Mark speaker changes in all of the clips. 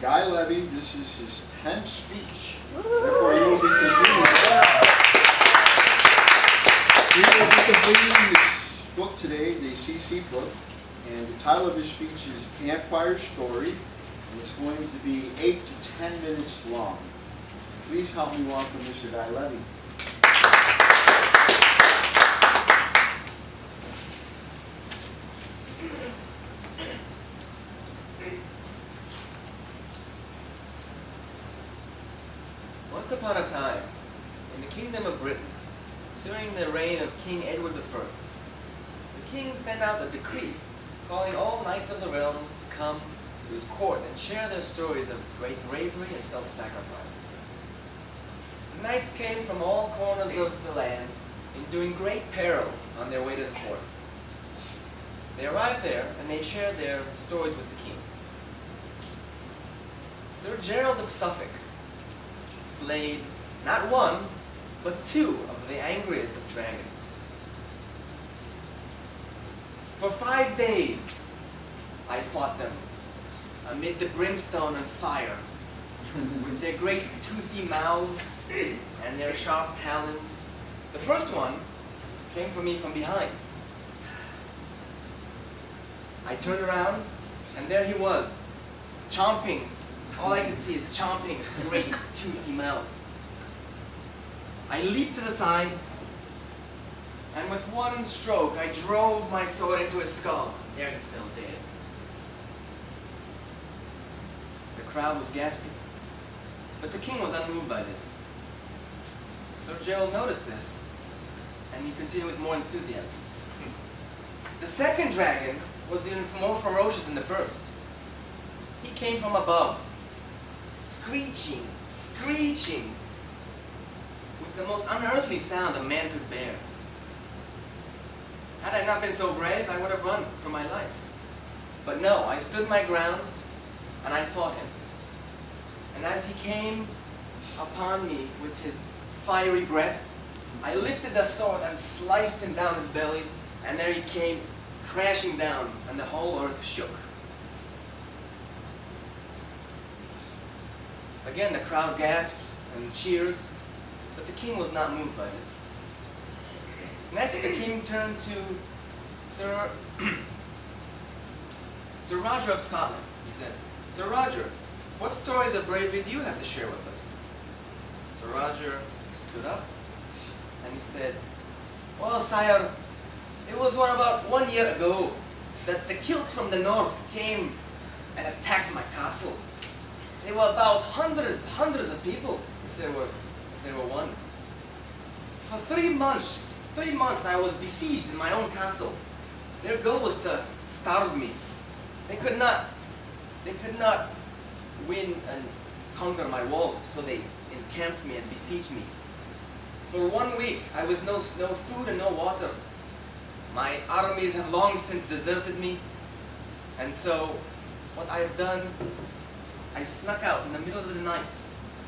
Speaker 1: Guy Levy. This is his 10th speech. Therefore, he will be completing this book today, the CC book. And the title of his speech is Campfire Story. And it's going to be 8 to 10 minutes long. Please help me welcome Mr. Guy Levy.
Speaker 2: Once upon a time, in the kingdom of Britain, during the reign of King Edward I, the king sent out a decree calling all knights of the realm to come to his court and share their stories of great bravery and self-sacrifice. The knights came from all corners of the land, enduring great peril on their way to the court. They arrived there and they shared their stories with the king. Sir Gerald of Suffolk slayed not one, but 2 of the angriest of dragons. For 5 days, I fought them amid the brimstone and fire, with their great toothy mouths and their sharp talons. The first one came for me from behind. I turned around, and there he was, chomping. All I could see is chomping his great toothy mouth. I leaped to the side, and with one stroke, I drove my sword into his skull. There he fell dead. The crowd was gasping, but the king was unmoved by this. Sir Gerald noticed this, and he continued with more enthusiasm. The second dragon was even more ferocious than the first. He came from above, screeching, screeching, with the most unearthly sound a man could bear. Had I not been so brave, I would have run for my life. But no, I stood my ground, and I fought him. And as he came upon me with his fiery breath, I lifted the sword and sliced him down his belly, and there he came crashing down, and the whole earth shook. Again, the crowd gasps and cheers, but the king was not moved by this. Next, the king turned to Sir Roger of Scotland. He said, "Sir Roger, what stories of bravery do you have to share with us?" Sir Roger stood up and he said, "Well, sire, it was about 1 year ago that the Kilts from the north came and attacked my castle. They were about hundreds of people, if there were one. For 3 months I was besieged in my own castle. Their goal was to starve me. They could not win and conquer my walls, so they encamped me and besieged me. For 1 week I was no food and no water. My armies have long since deserted me, and so what I have done, I snuck out in the middle of the night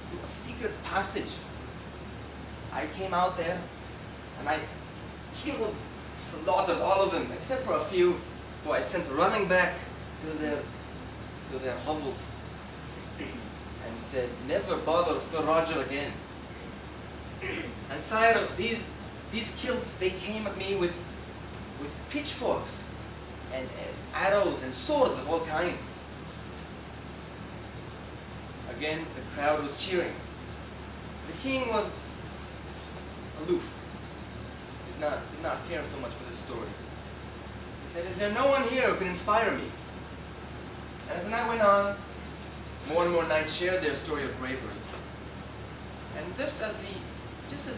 Speaker 2: through a secret passage. I came out there and I killed, slaughtered all of them, except for a few who I sent running back to their hovels and said, 'Never bother Sir Roger again.' And sire, these Kilts, they came at me with pitchforks and arrows and swords of all kinds." Again, the crowd was cheering. The king was aloof, did not care so much for this story. He said, "Is there no one here who can inspire me?" And as the night went on, more and more knights shared their story of bravery. And just as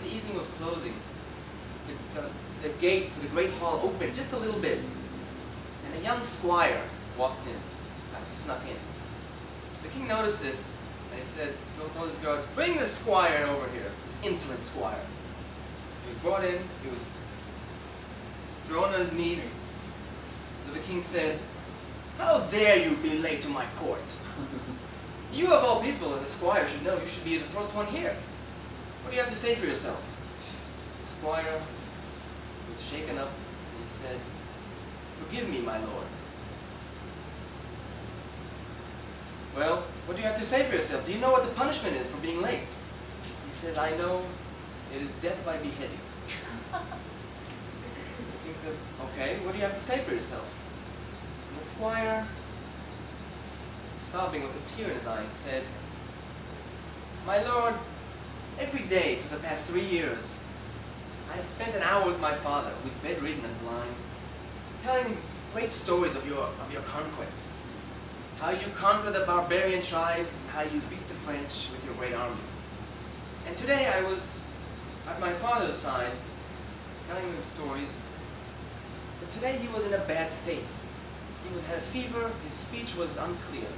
Speaker 2: the evening was closing, the gate to the great hall opened just a little bit, and a young squire walked in, snuck in. The king noticed this, and he said, told his guards, "Bring this squire over here, this insolent squire." He was brought in, he was thrown on his knees. So the king said, "How dare you be late to my court? You of all people, as a squire, should know you should be the first one here. What do you have to say for yourself?" The squire was shaken up, and he said, "Forgive me, my lord." "Well, what what do you have to say for yourself? Do you know what the punishment is for being late? He says, I know it is death by beheading. The king says, okay, what do you have to say for yourself? And the squire, sobbing with a tear in his eyes, said, my lord, every day for the past 3 years, I have spent an hour with my father, who is bedridden and blind, telling great stories of your conquests. How you conquer the barbarian tribes, and how you beat the French with your great armies. And today I was at my father's side, telling him stories, but today he was in a bad state. He had a fever, his speech was unclear.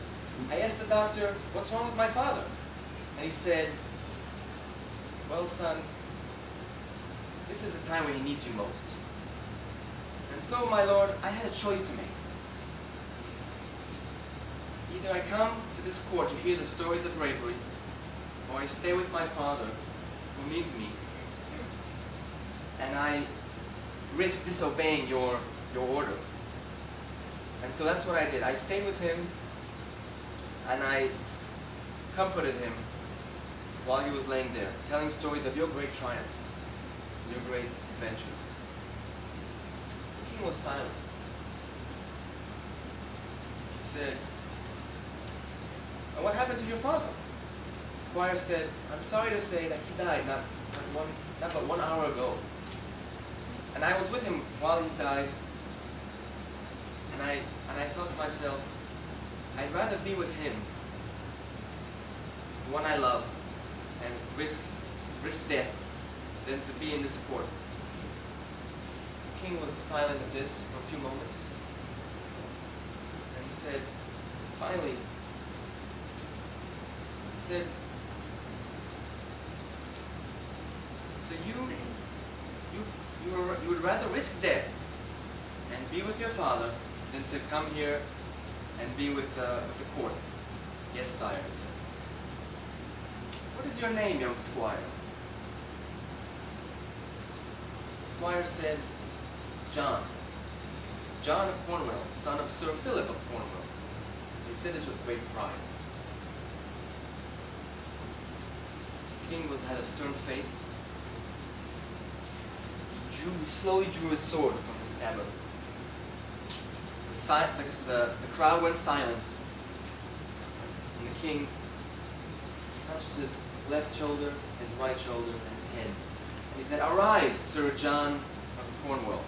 Speaker 2: I asked the doctor, what's wrong with my father? And he said, well, son, this is the time when he needs you most. And so, my lord, I had a choice to make. Either I come to this court to hear the stories of bravery, or I stay with my father, who needs me, and I risk disobeying your order. And so that's what I did. I stayed with him, and I comforted him while he was laying there, telling stories of your great triumphs, your great adventures. The king was silent. He said, and what happened to your father? The squire said, I'm sorry to say that he died not but 1 hour ago. And I was with him while he died, and I thought to myself, I'd rather be with him, the one I love, and risk death than to be in this court. The king was silent at this for a few moments, and he said, finally, he said, so you would rather risk death and be with your father than to come here and be with the court? Yes, sire, he said. What is your name, young squire? The squire said, John. John of Cornwall, son of Sir Philip of Cornwall. He said this with great pride. The king had a stern face. He slowly drew his sword from the scabbard. The crowd went silent, and the king touched his left shoulder, his right shoulder, and his head. And he said, arise, Sir John of Cornwall,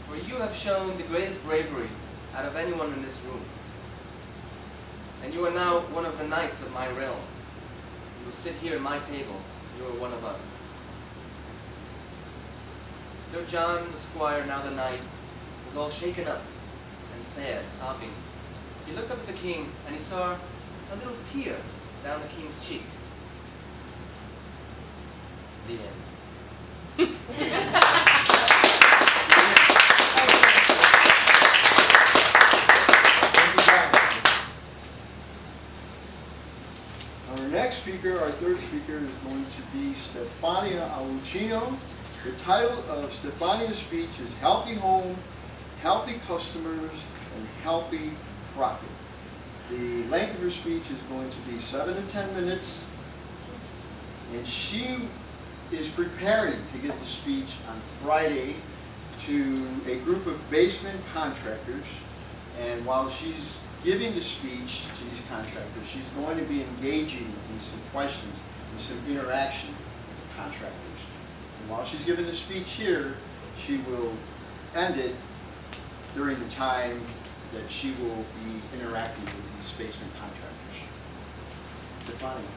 Speaker 2: for you have shown the greatest bravery out of anyone in this room. And you are now one of the knights of my realm. You will sit here at my table. You are one of us. Sir John the squire, now the knight, was all shaken up and sad, sobbing. He looked up at the king, and he saw a little tear down the king's cheek. The end.
Speaker 1: Our next speaker, our third speaker, is going to be Stefania Alucino. The title of Stefania's speech is Healthy Home, Healthy Customers, and Healthy Profit. The length of her speech is going to be 7 to 10 minutes, and she is preparing to give the speech on Friday to a group of basement contractors. And while she's giving the speech to these contractors, she's going to be engaging in some questions and some interaction with the contractors. And while she's giving the speech here, she will end it during the time that she will be interacting with these basement contractors. Stefania.